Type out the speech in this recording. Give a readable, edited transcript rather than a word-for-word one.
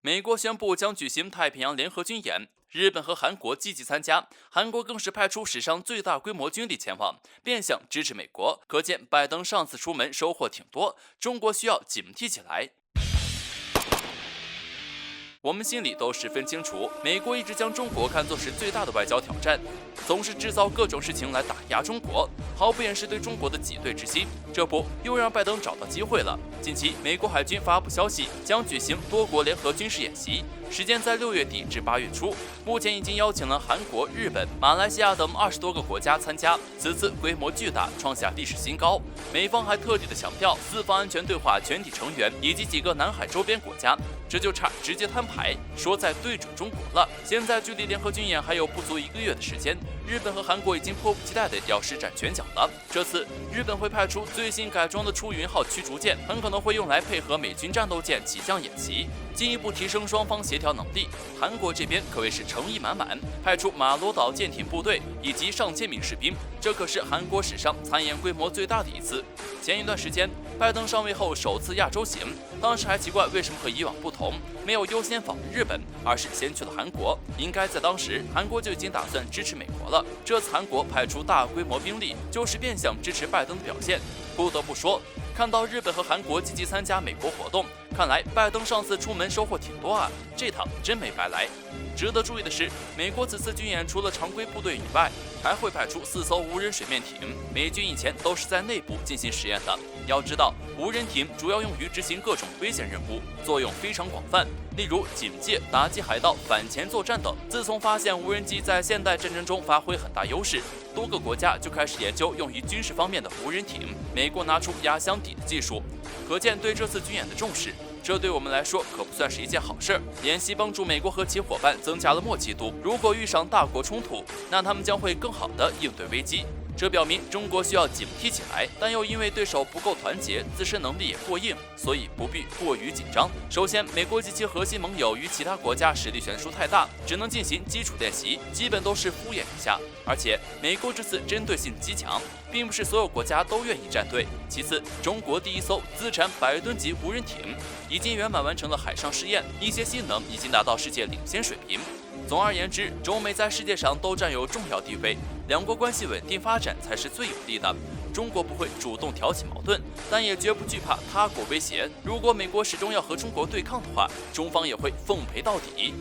美国宣布将举行太平洋联合军演，日本和韩国积极参加，韩国更是派出史上最大规模军力前往，变相支持美国。可见拜登上次出门收获挺多，中国需要警惕起来。我们心里都十分清楚，美国一直将中国看作是最大的外交挑战，总是制造各种事情来打压中国，毫不掩饰对中国的挤兑之心。这不，又让拜登找到机会了。近期，美国海军发布消息，将举行多国联合军事演习，时间在6月底至8月初。目前已经邀请了韩国、日本、马来西亚等20多个国家参加，此次规模巨大，创下历史新高。美方还特地的强调，四方安全对话全体成员以及几个南海周边国家，这就差直接摊牌，说在对准中国了。现在距离联合军演还有不足1个月的时间，日本和韩国已经迫不及待的要施展拳脚了。这次日本会派出最新改装的出云号驱逐舰，很可能会用来配合美军战斗舰起降演习，进一步提升双方协调能力。韩国这边可谓是诚意满满，派出马罗岛舰艇部队以及上千名士兵，这可是韩国史上参演规模最大的一次。前一段时间，拜登上位后首次亚洲行，当时还奇怪为什么和以往不同，没有优先访问日本，而是先去了韩国。应该在当时，韩国就已经打算支持美国了。这次韩国派出大规模兵力，就是变相支持拜登的表现。不得不说，看到日本和韩国积极参加美国活动，看来拜登上次出门收获挺多啊，这趟真没白来。值得注意的是，美国此次军演除了常规部队以外，还会派出4艘无人水面艇。美军以前都是在内部进行实验的。要知道，无人艇主要用于执行各种危险任务，作用非常广泛，例如警戒、打击海盗、反潜作战等。自从发现无人机在现代战争中发挥很大优势，多个国家就开始研究用于军事方面的无人艇。美国拿出压箱底的技术，可见对这次军演的重视。这对我们来说可不算是一件好事。演习帮助美国和其伙伴增加了默契度，如果遇上大国冲突，那他们将会更好地应对危机。这表明中国需要警惕起来，但又因为对手不够团结，自身能力也过硬，所以不必过于紧张。首先，美国及其核心盟友与其他国家实力悬殊太大，只能进行基础练习，基本都是敷衍一下。而且，美国这次针对性极强，并不是所有国家都愿意站队。其次，中国第一艘自产100吨级无人艇已经圆满完成了海上试验，一些性能已经达到世界领先水平。总而言之，中美在世界上都占有重要地位，两国关系稳定发展才是最有利的。中国不会主动挑起矛盾，但也绝不惧怕他国威胁。如果美国始终要和中国对抗的话，中方也会奉陪到底。